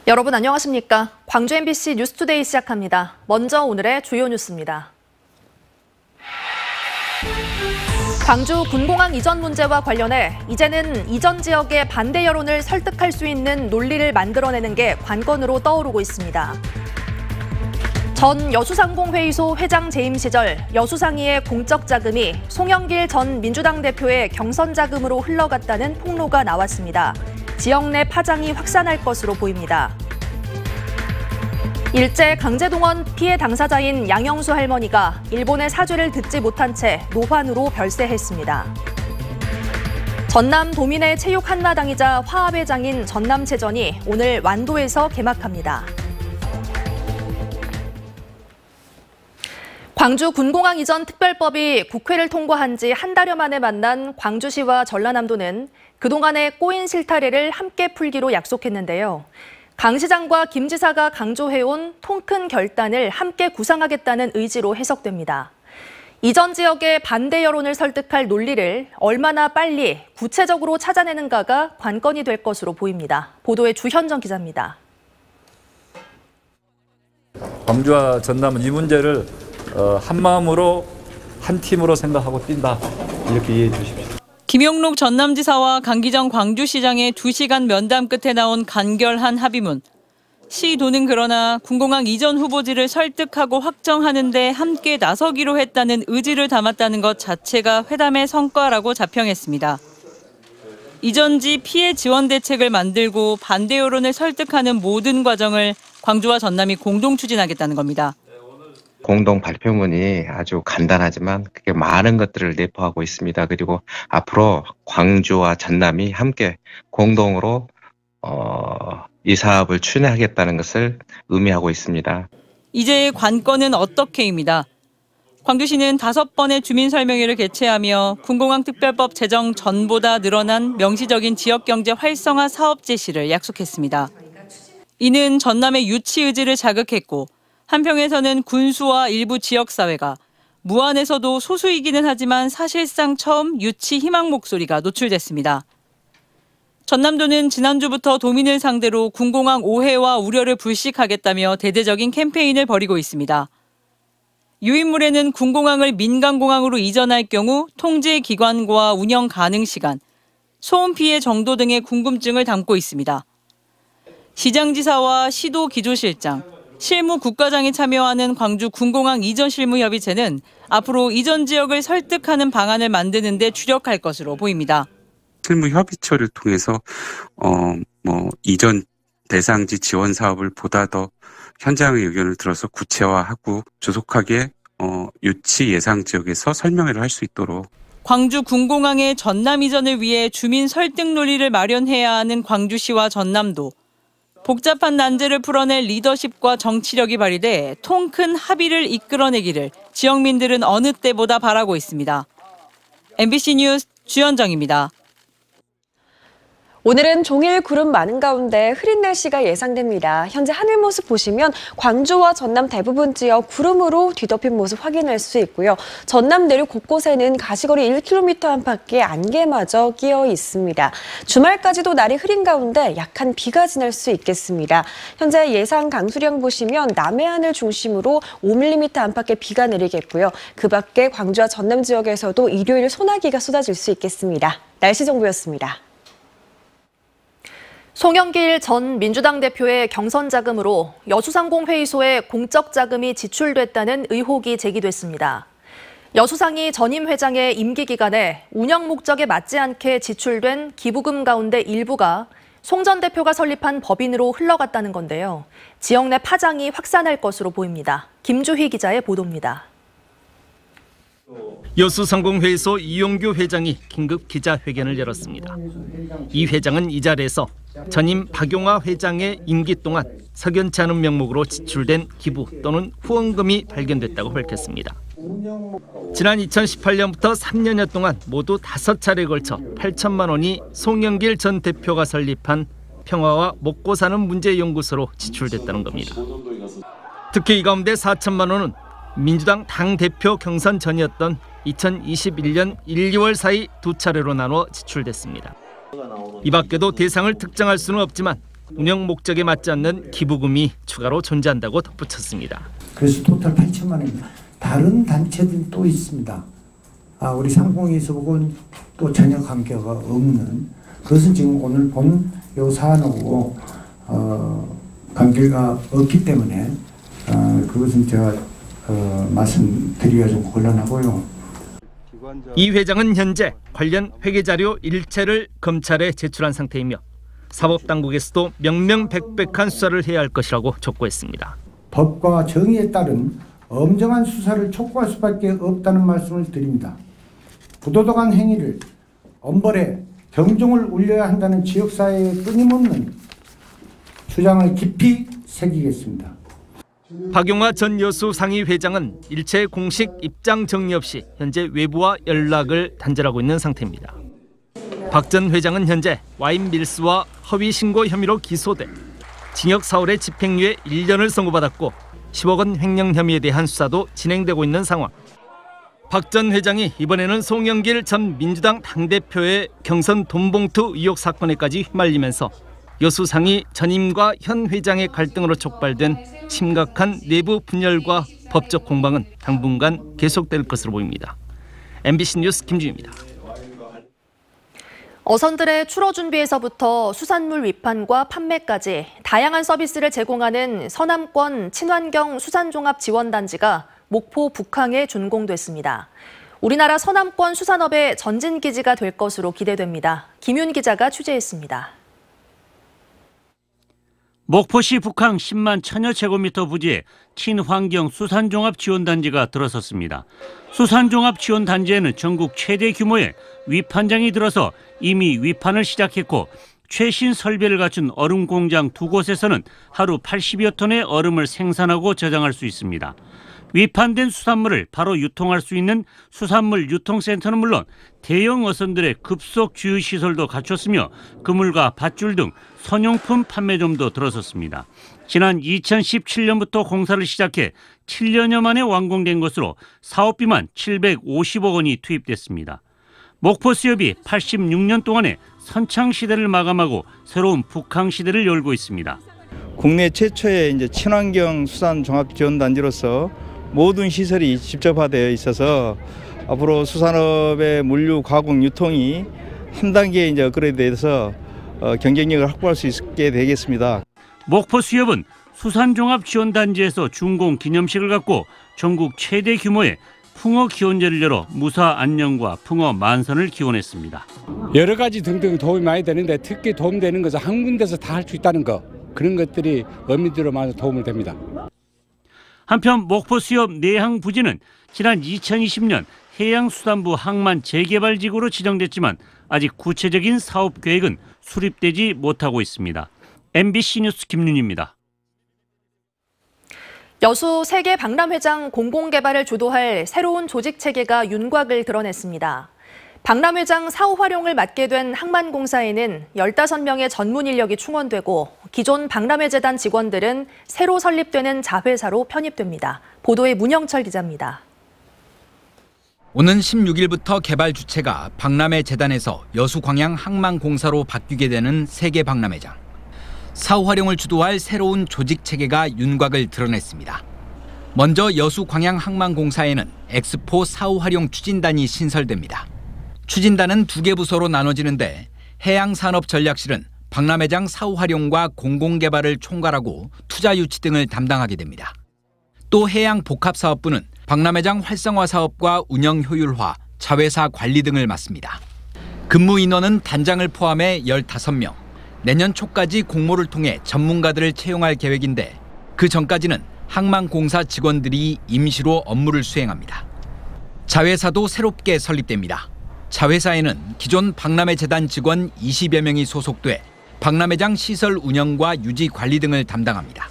여러분 안녕하십니까? 광주 MBC 뉴스투데이 시작합니다. 먼저 오늘의 주요 뉴스입니다. 광주 군공항 이전 문제와 관련해 이제는 이전 지역의 반대 여론을 설득할 수 있는 논리를 만들어내는 게 관건으로 떠오르고 있습니다. 전 여수상공회의소 회장 재임 시절 여수상의의 공적 자금이 송영길 전 민주당 대표의 경선 자금으로 흘러갔다는 폭로가 나왔습니다. 지역 내 파장이 확산할 것으로 보입니다. 일제 강제동원 피해 당사자인 양영수 할머니가 일본의 사죄를 듣지 못한 채 노환으로 별세했습니다. 전남 도민의 체육 한마당이자 화합의 장인 전남체전이 오늘 완도에서 개막합니다. 광주 군공항 이전 특별법이 국회를 통과한 지 한 달여 만에 만난 광주시와 전라남도는 그동안의 꼬인 실타래를 함께 풀기로 약속했는데요. 강 시장과 김 지사가 강조해온 통큰 결단을 함께 구상하겠다는 의지로 해석됩니다. 이전 지역의 반대 여론을 설득할 논리를 얼마나 빨리 구체적으로 찾아내는가가 관건이 될 것으로 보입니다. 보도에 주현정 기자입니다. 광주와 전남은 이 문제를 한 마음으로 한 팀으로 생각하고 뛴다. 이렇게 이해해 주십시오. 김용록 전남지사와 강기정 광주시장의 2시간 면담 끝에 나온 간결한 합의문. 시도는 그러나 군공항 이전 후보지를 설득하고 확정하는 데 함께 나서기로 했다는 의지를 담았다는 것 자체가 회담의 성과라고 자평했습니다. 이전지 피해 지원 대책을 만들고 반대 여론을 설득하는 모든 과정을 광주와 전남이 공동 추진하겠다는 겁니다. 공동 발표문이 아주 간단하지만 그게 많은 것들을 내포하고 있습니다. 그리고 앞으로 광주와 전남이 함께 공동으로 이 사업을 추진하겠다는 것을 의미하고 있습니다. 이제 관건은 어떻게입니다. 광주시는 5번의 주민설명회를 개최하며 군공항 특별법 제정 전보다 늘어난 명시적인 지역경제 활성화 사업 제시를 약속했습니다. 이는 전남의 유치 의지를 자극했고 한평에서는 군수와 일부 지역사회가 무안에서도 소수이기는 하지만 사실상 처음 유치 희망 목소리가 노출됐습니다. 전남도는 지난주부터 도민을 상대로 군공항 오해와 우려를 불식하겠다며 대대적인 캠페인을 벌이고 있습니다. 유인물에는 군공항을 민간공항으로 이전할 경우 통제 기관과 운영 가능 시간, 소음 피해 정도 등의 궁금증을 담고 있습니다. 시장지사와 시도 기조실장, 실무 국과장이 참여하는 광주 군공항 이전 실무협의체는 앞으로 이전 지역을 설득하는 방안을 만드는 데 주력할 것으로 보입니다. 실무협의체를 통해서 이전 대상지 지원 사업을 보다 더 현장의 의견을 들어서 구체화하고 조속하게 유치 예상 지역에서 설명회를 할 수 있도록. 광주 군공항의 전남 이전을 위해 주민 설득 논리를 마련해야 하는 광주시와 전남도. 복잡한 난제를 풀어낼 리더십과 정치력이 발휘돼 통큰 합의를 이끌어내기를 지역민들은 어느 때보다 바라고 있습니다. MBC 뉴스 주현정입니다. 오늘은 종일 구름 많은 가운데 흐린 날씨가 예상됩니다. 현재 하늘 모습 보시면 광주와 전남 대부분 지역 구름으로 뒤덮인 모습 확인할 수 있고요. 전남 내륙 곳곳에는 가시거리 1km 안팎의 안개마저 끼어 있습니다. 주말까지도 날이 흐린 가운데 약한 비가 지날 수 있겠습니다. 현재 예상 강수량 보시면 남해안을 중심으로 5mm 안팎의 비가 내리겠고요. 그 밖에 광주와 전남 지역에서도 일요일 소나기가 쏟아질 수 있겠습니다. 날씨 정보였습니다. 송영길 전 민주당 대표의 경선 자금으로 여수상공회의소에 공적 자금이 지출됐다는 의혹이 제기됐습니다. 여수상이 전임 회장의 임기 기간에 운영 목적에 맞지 않게 지출된 기부금 가운데 일부가 송 전 대표가 설립한 법인으로 흘러갔다는 건데요. 지역 내 파장이 확산할 것으로 보입니다. 김주희 기자의 보도입니다. 여수상공회의소 이용규 회장이 긴급 기자회견을 열었습니다. 이 회장은 이 자리에서 전임 박용화 회장의 임기 동안 석연치 않은 명목으로 지출된 기부 또는 후원금이 발견됐다고 밝혔습니다. 지난 2018년부터 3년여 동안 모두 5차례에 걸쳐 8천만 원이 송영길 전 대표가 설립한 평화와 먹고 사는 문제연구소로 지출됐다는 겁니다. 특히 이 가운데 4천만 원은 민주당 당대표 경선 전이었던 2021년 1, 2월 사이 2차례로 나눠 지출됐습니다. 이 밖에도 대상을 특정할 수는 없지만 운영 목적에 맞지 않는 기부금이 추가로 존재한다고 덧붙였습니다. 그래서 토탈 8천만 원입니다. 다른 단체들이 또 있습니다. 우리 상공회의소하고는 또 전혀 관계가 없는, 그것은 지금 오늘 본 요 사안하고 관계가 없기 때문에 그것은 제가 말씀드리기가 좀 곤란하고요. 이 회장은 현재 관련 회계자료 일체를 검찰에 제출한 상태이며 사법당국에서도 명명백백한 수사를 해야 할 것이라고 촉구했습니다. 법과 정의에 따른 엄정한 수사를 촉구할 수밖에 없다는 말씀을 드립니다. 부도덕한 행위를 엄벌해 경종을 울려야 한다는 지역사회의 끊임없는 주장을 깊이 새기겠습니다. 박용화 전 여수 상위 회장은 일체 공식 입장 정리 없이 현재 외부와 연락을 단절하고 있는 상태입니다. 박 전 회장은 현재 와인밀스와 허위 신고 혐의로 기소돼 징역 4월에 집행유예 1년을 선고받았고 10억 원 횡령 혐의에 대한 수사도 진행되고 있는 상황. 박 전 회장이 이번에는 송영길 전 민주당 당대표의 경선 돈봉투 의혹 사건에까지 휘말리면서 여수상이 전임과 현 회장의 갈등으로 촉발된 심각한 내부 분열과 법적 공방은 당분간 계속될 것으로 보입니다. MBC 뉴스 김주희입니다. 어선들의 출어 준비에서부터 수산물 위판과 판매까지 다양한 서비스를 제공하는 서남권 친환경 수산종합지원단지가 목포 북항에 준공됐습니다. 우리나라 서남권 수산업의 전진기지가 될 것으로 기대됩니다. 김윤 기자가 취재했습니다. 목포시 북항 10만 천여 제곱미터 부지에 친환경 수산종합지원단지가 들어섰습니다. 수산종합지원단지에는 전국 최대 규모의 위판장이 들어서 이미 위판을 시작했고 최신 설비를 갖춘 얼음 공장 2곳에서는 하루 80여 톤의 얼음을 생산하고 저장할 수 있습니다. 위판된 수산물을 바로 유통할 수 있는 수산물 유통센터는 물론 대형 어선들의 급속 주유 시설도 갖췄으며 그물과 밧줄 등 선용품 판매점도 들어섰습니다. 지난 2017년부터 공사를 시작해 7년여 만에 완공된 것으로 사업비만 750억 원이 투입됐습니다. 목포수협이 86년 동안의 선창시대를 마감하고 새로운 북항시대를 열고 있습니다. 국내 최초의 친환경 수산종합지원단지로서 모든 시설이 집접화되어 있어서 앞으로 수산업의 물류 가공 유통이 한 단계 업그레이드돼서 경쟁력을 확보할 수 있게 되겠습니다. 목포수협은 수산종합지원단지에서 준공 기념식을 갖고 전국 최대 규모의 풍어 기원제를 열어 무사 안녕과 풍어 만선을 기원했습니다. 여러 가지 등등 도움이 많이 되는데 특히 도움되는 것은 한 군데서 다 할 수 있다는 거, 그런 것들이 어민들로 많이 도움을 됩니다. 한편 목포수협 내항 부지는 지난 2020년 해양수산부 항만 재개발지구로 지정됐지만 아직 구체적인 사업 계획은 수립되지 못하고 있습니다. MBC 뉴스 김윤희입니다. 여수 세계 박람회장 공공개발을 주도할 새로운 조직체계가 윤곽을 드러냈습니다. 박람회장 사후 활용을 맡게 된 항만공사에는 15명의 전문 인력이 충원되고 기존 박람회재단 직원들은 새로 설립되는 자회사로 편입됩니다. 보도에 문영철 기자입니다. 오는 16일부터 개발 주체가 박람회재단에서 여수광양 항만공사로 바뀌게 되는 세계 박람회장. 사후 활용을 주도할 새로운 조직체계가 윤곽을 드러냈습니다. 먼저 여수광양 항만공사에는 엑스포 사후 활용 추진단이 신설됩니다. 추진단은 2개 부서로 나눠지는데 해양산업전략실은 박람회장 사후 활용과 공공개발을 총괄하고 투자 유치 등을 담당하게 됩니다. 또 해양복합사업부는 박람회장 활성화 사업과 운영 효율화, 자회사 관리 등을 맡습니다. 근무 인원은 단장을 포함해 15명. 내년 초까지 공모를 통해 전문가들을 채용할 계획인데 그 전까지는 항만공사 직원들이 임시로 업무를 수행합니다. 자회사도 새롭게 설립됩니다. 자회사에는 기존 박람회재단 직원 20여 명이 소속돼 박람회장 시설 운영과 유지 관리 등을 담당합니다.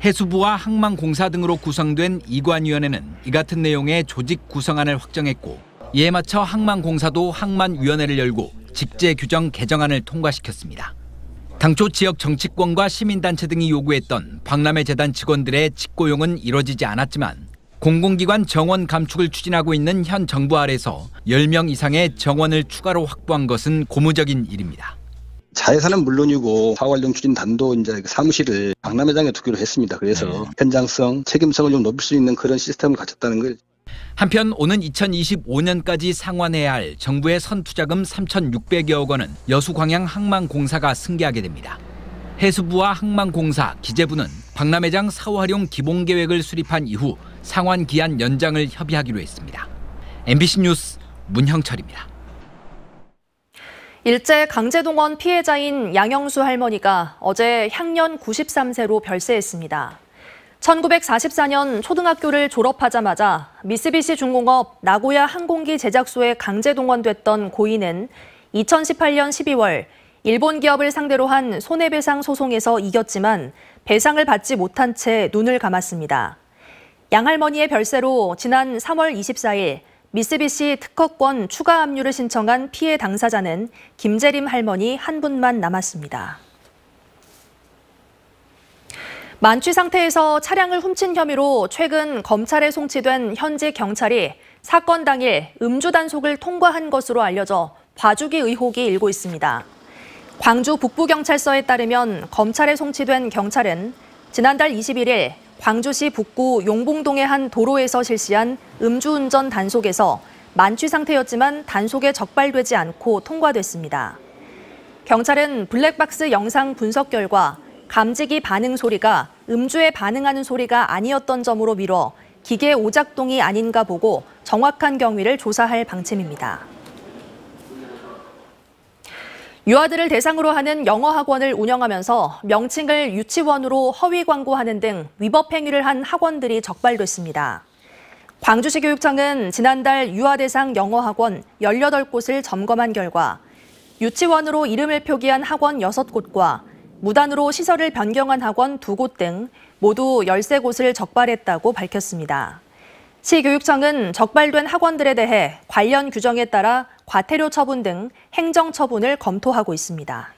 해수부와 항만공사 등으로 구성된 이관위원회는 이 같은 내용의 조직 구성안을 확정했고 이에 맞춰 항만공사도 항만위원회를 열고 직제 규정 개정안을 통과시켰습니다. 당초 지역 정치권과 시민단체 등이 요구했던 박람회재단 직원들의 직고용은 이뤄지지 않았지만 공공기관 정원 감축을 추진하고 있는 현 정부 아래서 10명 이상의 정원을 추가로 확보한 것은 고무적인 일입니다. 자회사는 물론이고 사활용 추진단도 이제 사무실을 박람회장에 두기로 했습니다. 그래서 현장성, 책임성을 좀 높일 수 있는 그런 시스템을 갖췄다는 걸. 한편 오는 2025년까지 상환해야 할 정부의 선투자금 3,600여억 원은 여수광양 항만공사가 승계하게 됩니다. 해수부와 항만공사, 기재부는 박람회장 사후 활용 기본계획을 수립한 이후 상환 기한 연장을 협의하기로 했습니다. MBC 뉴스 문형철입니다. 일제 강제동원 피해자인 양영수 할머니가 어제 향년 93세로 별세했습니다. 1944년 초등학교를 졸업하자마자 미쓰비시 중공업 나고야 항공기 제작소에 강제동원됐던 고인은 2018년 12월 일본 기업을 상대로 한 손해배상 소송에서 이겼지만 배상을 받지 못한 채 눈을 감았습니다. 양 할머니의 별세로 지난 3월 24일 미쓰비시 특허권 추가 압류를 신청한 피해 당사자는 김재림 할머니 한 분만 남았습니다. 만취 상태에서 차량을 훔친 혐의로 최근 검찰에 송치된 현직 경찰이 사건 당일 음주 단속을 통과한 것으로 알려져 봐주기 의혹이 일고 있습니다. 광주 북부경찰서에 따르면 검찰에 송치된 경찰은 지난달 21일 광주시 북구 용봉동의 한 도로에서 실시한 음주운전 단속에서 만취 상태였지만 단속에 적발되지 않고 통과됐습니다. 경찰은 블랙박스 영상 분석 결과 감지기 반응 소리가 음주에 반응하는 소리가 아니었던 점으로 미뤄 기계 오작동이 아닌가 보고 정확한 경위를 조사할 방침입니다. 유아들을 대상으로 하는 영어 학원을 운영하면서 명칭을 유치원으로 허위 광고하는 등 위법 행위를 한 학원들이 적발됐습니다. 광주시 교육청은 지난달 유아 대상 영어 학원 18곳을 점검한 결과 유치원으로 이름을 표기한 학원 6곳과 무단으로 시설을 변경한 학원 2곳 등 모두 13곳을 적발했다고 밝혔습니다. 시교육청은 적발된 학원들에 대해 관련 규정에 따라 과태료 처분 등 행정 처분을 검토하고 있습니다.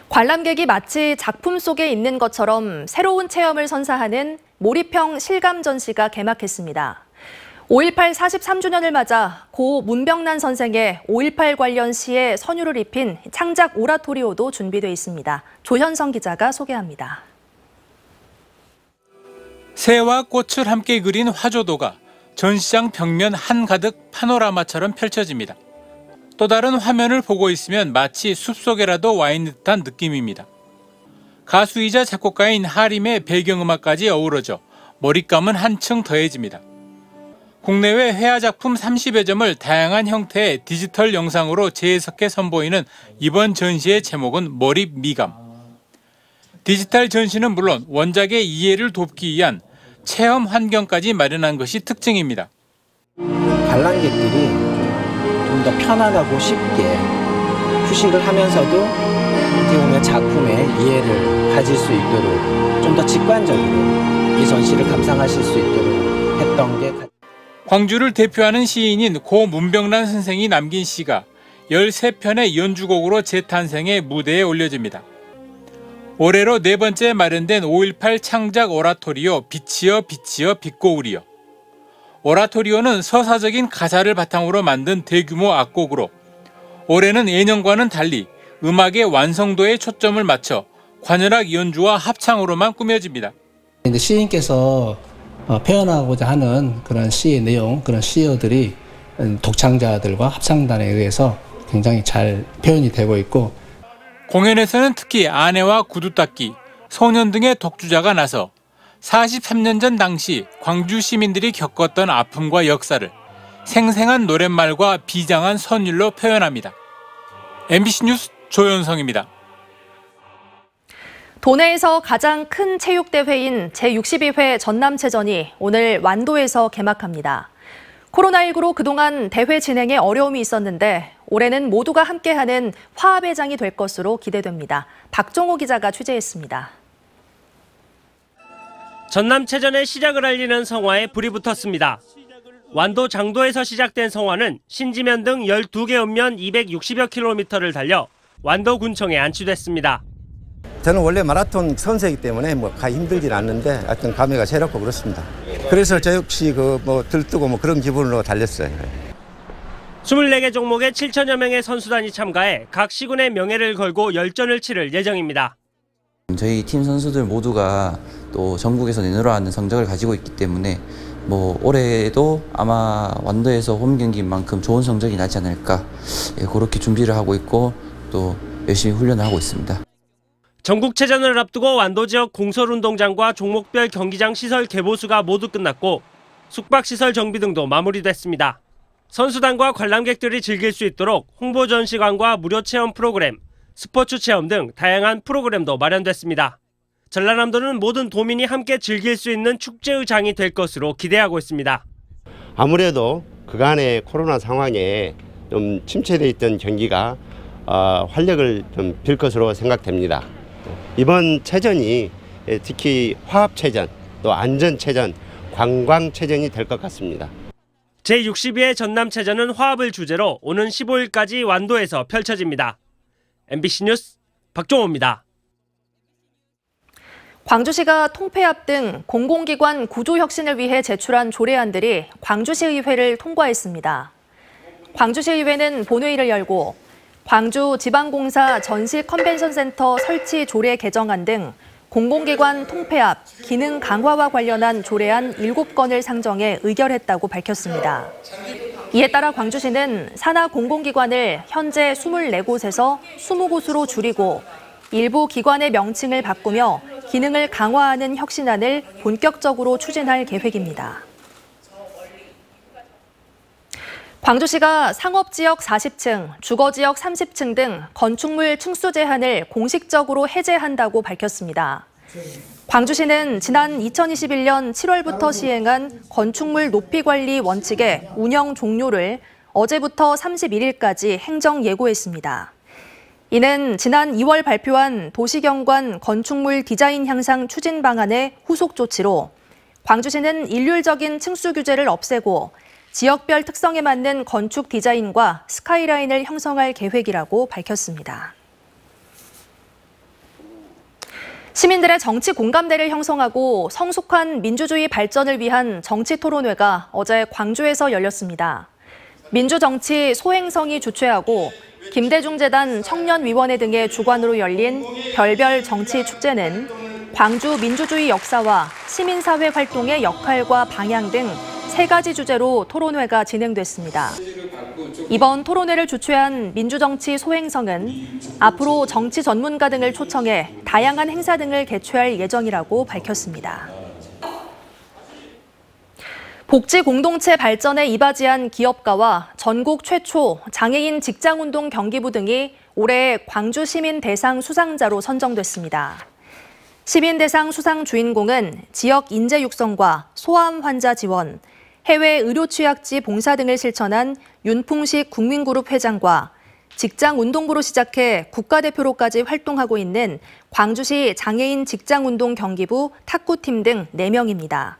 관람객이 마치 작품 속에 있는 것처럼 새로운 체험을 선사하는 몰입형 실감 전시가 개막했습니다. 5.18 43주년을 맞아 고 문병난 선생의 5.18 관련 시에 선율을 입힌 창작 오라토리오도 준비되어 있습니다. 조현성 기자가 소개합니다. 새와 꽃을 함께 그린 화조도가 전시장 벽면 한가득 파노라마처럼 펼쳐집니다. 또 다른 화면을 보고 있으면 마치 숲속에라도 와 있는 듯한 느낌입니다. 가수이자 작곡가인 하림의 배경음악까지 어우러져 몰입감은 한층 더해집니다. 국내외 회화작품 30여 점을 다양한 형태의 디지털 영상으로 재해석해 선보이는 이번 전시의 제목은 몰입 미감. 디지털 전시는 물론 원작의 이해를 돕기 위한 체험 환경까지 마련한 것이 특징입니다. 관람객들이 좀 더 편안하고 쉽게 휴식을 하면서도 어떻게 보면 작품의 이해를 가질 수 있도록 좀 더 직관적으로 이 전시를 감상하실 수 있도록 했던 게 광주를 대표하는 시인인 고 문병란 선생이 남긴 시가 13편의 연주곡으로 재탄생해 무대에 올려집니다. 올해로 4번째 마련된 5.18 창작 오라토리오 빛이여 빛이여 빛고울이여. 오라토리오는 서사적인 가사를 바탕으로 만든 대규모 악곡으로 올해는 예년과는 달리 음악의 완성도에 초점을 맞춰 관현악 연주와 합창으로만 꾸며집니다. 시인께서 표현하고자 하는 그런 시의 내용, 그런 시어들이 독창자들과 합창단에 의해서 굉장히 잘 표현이 되고 있고 공연에서는 특히 아내와 구두 닦기, 소년 등의 독주자가 나서 43년 전 당시 광주 시민들이 겪었던 아픔과 역사를 생생한 노랫말과 비장한 선율로 표현합니다. MBC 뉴스 조현성입니다. 도내에서 가장 큰 체육대회인 제62회 전남체전이 오늘 완도에서 개막합니다. 코로나19로 그동안 대회 진행에 어려움이 있었는데 올해는 모두가 함께하는 화합의 장이 될 것으로 기대됩니다. 박종호 기자가 취재했습니다. 전남체전의 시작을 알리는 성화에 불이 붙었습니다. 완도 장도에서 시작된 성화는 신지면 등 12개 읍면 260여 킬로미터를 달려 완도군청에 안치됐습니다. 저는 원래 마라톤 선수이기 때문에 뭐 가기 힘들진 않는데 하여튼 감회가 새롭고 그렇습니다. 그래서 저 역시 들뜨고 그런 기분으로 달렸어요. 24개 종목에 7천여 명의 선수단이 참가해 각 시군의 명예를 걸고 열전을 치를 예정입니다. 저희 팀 선수들 모두가 또 전국에서 내놓으라는 성적을 가지고 있기 때문에 올해도 아마 완도에서 홈 경기인 만큼 좋은 성적이 나지 않을까 그렇게 준비를 하고 있고 또 열심히 훈련을 하고 있습니다. 전국체전을 앞두고 완도 지역 공설운동장과 종목별 경기장 시설 개보수가 모두 끝났고 숙박시설 정비 등도 마무리됐습니다. 선수단과 관람객들이 즐길 수 있도록 홍보 전시관과 무료 체험 프로그램, 스포츠 체험 등 다양한 프로그램도 마련됐습니다. 전라남도는 모든 도민이 함께 즐길 수 있는 축제의 장이 될 것으로 기대하고 있습니다. 아무래도 그간의 코로나 상황에 좀 침체되어 있던 경기가 활력을 좀 빌 것으로 생각됩니다. 이번 체전이 특히 화합체전, 또 안전체전, 관광체전이 될 것 같습니다. 제62회 전남체전은 화합을 주제로 오는 15일까지 완도에서 펼쳐집니다. MBC 뉴스 박종호입니다. 광주시가 통폐합 등 공공기관 구조 혁신을 위해 제출한 조례안들이 광주시의회를 통과했습니다. 광주시의회는 본회의를 열고 광주지방공사 전시 컨벤션센터 설치 조례 개정안 등 공공기관 통폐합, 기능 강화와 관련한 조례안 7건을 상정해 의결했다고 밝혔습니다. 이에 따라 광주시는 산하 공공기관을 현재 24곳에서 20곳으로 줄이고 일부 기관의 명칭을 바꾸며 기능을 강화하는 혁신안을 본격적으로 추진할 계획입니다. 광주시가 상업지역 40층, 주거지역 30층 등 건축물 층수 제한을 공식적으로 해제한다고 밝혔습니다. 광주시는 지난 2021년 7월부터 시행한 건축물 높이 관리 원칙의 운영 종료를 어제부터 31일까지 행정 예고했습니다. 이는 지난 2월 발표한 도시경관 건축물 디자인 향상 추진 방안의 후속 조치로 광주시는 일률적인 층수 규제를 없애고 지역별 특성에 맞는 건축 디자인과 스카이라인을 형성할 계획이라고 밝혔습니다. 시민들의 정치 공감대를 형성하고 성숙한 민주주의 발전을 위한 정치 토론회가 어제 광주에서 열렸습니다. 민주정치 소행성이 주최하고 김대중재단 청년위원회 등의 주관으로 열린 별별 정치 축제는 광주 민주주의 역사와 시민사회 활동의 역할과 방향 등 3가지 주제로 토론회가 진행됐습니다. 이번 토론회를 주최한 민주정치 소행성은 앞으로 정치 전문가 등을 초청해 다양한 행사 등을 개최할 예정이라고 밝혔습니다. 복지 공동체 발전에 이바지한 기업가와 전국 최초 장애인 직장운동 경기부 등이 올해 광주 시민 대상 수상자로 선정됐습니다. 시민 대상 수상 주인공은 지역 인재 육성과 소아암 환자 지원, 해외 의료 취약지 봉사 등을 실천한 윤풍식 국민그룹 회장과 직장운동부로 시작해 국가대표로까지 활동하고 있는 광주시 장애인 직장운동 경기부 탁구팀 등 4명입니다.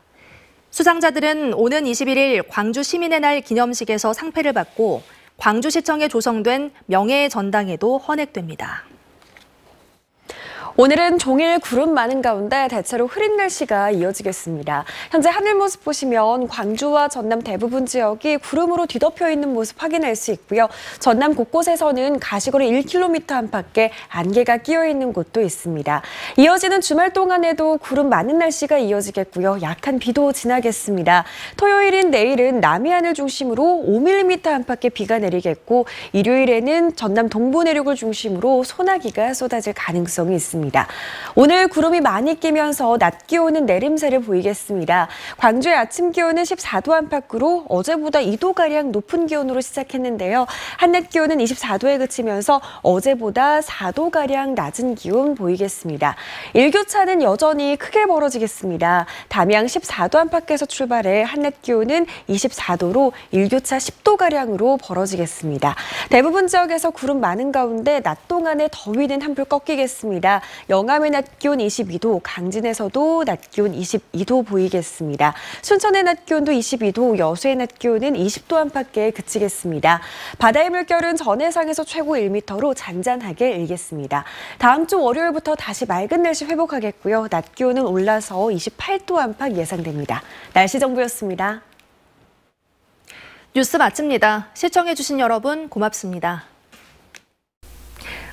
수상자들은 오는 21일 광주 시민의 날 기념식에서 상패를 받고 광주시청에 조성된 명예의 전당에도 헌액됩니다. 오늘은 종일 구름 많은 가운데 대체로 흐린 날씨가 이어지겠습니다. 현재 하늘 모습 보시면 광주와 전남 대부분 지역이 구름으로 뒤덮여 있는 모습 확인할 수 있고요. 전남 곳곳에서는 가시거리 1km 안팎에 안개가 끼어 있는 곳도 있습니다. 이어지는 주말 동안에도 구름 많은 날씨가 이어지겠고요. 약한 비도 지나겠습니다. 토요일인 내일은 남해안을 중심으로 5mm 안팎의 비가 내리겠고 일요일에는 전남 동부 내륙을 중심으로 소나기가 쏟아질 가능성이 있습니다. 오늘 구름이 많이 끼면서 낮 기온은 내림세를 보이겠습니다. 광주의 아침 기온은 14도 안팎으로 어제보다 2도가량 높은 기온으로 시작했는데요. 한낮 기온은 24도에 그치면서 어제보다 4도가량 낮은 기온 보이겠습니다. 일교차는 여전히 크게 벌어지겠습니다. 담양 14도 안팎에서 출발해 한낮 기온은 24도로 일교차 10도가량으로 벌어지겠습니다. 대부분 지역에서 구름 많은 가운데 낮 동안에 더위는 한풀 꺾이겠습니다. 영암의 낮 기온 22도, 강진에서도 낮 기온 22도 보이겠습니다. 순천의 낮 기온도 22도, 여수의 낮 기온은 20도 안팎에 그치겠습니다. 바다의 물결은 전해상에서 최고 1m로 잔잔하게 일겠습니다. 다음 주 월요일부터 다시 맑은 날씨 회복하겠고요. 낮 기온은 올라서 28도 안팎 예상됩니다. 날씨 정보였습니다. 뉴스 마칩니다. 시청해주신 여러분 고맙습니다.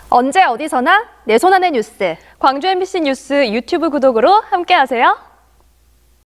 언제 어디서나 내 손 안의 뉴스. 광주 MBC 뉴스 유튜브 구독으로 함께하세요.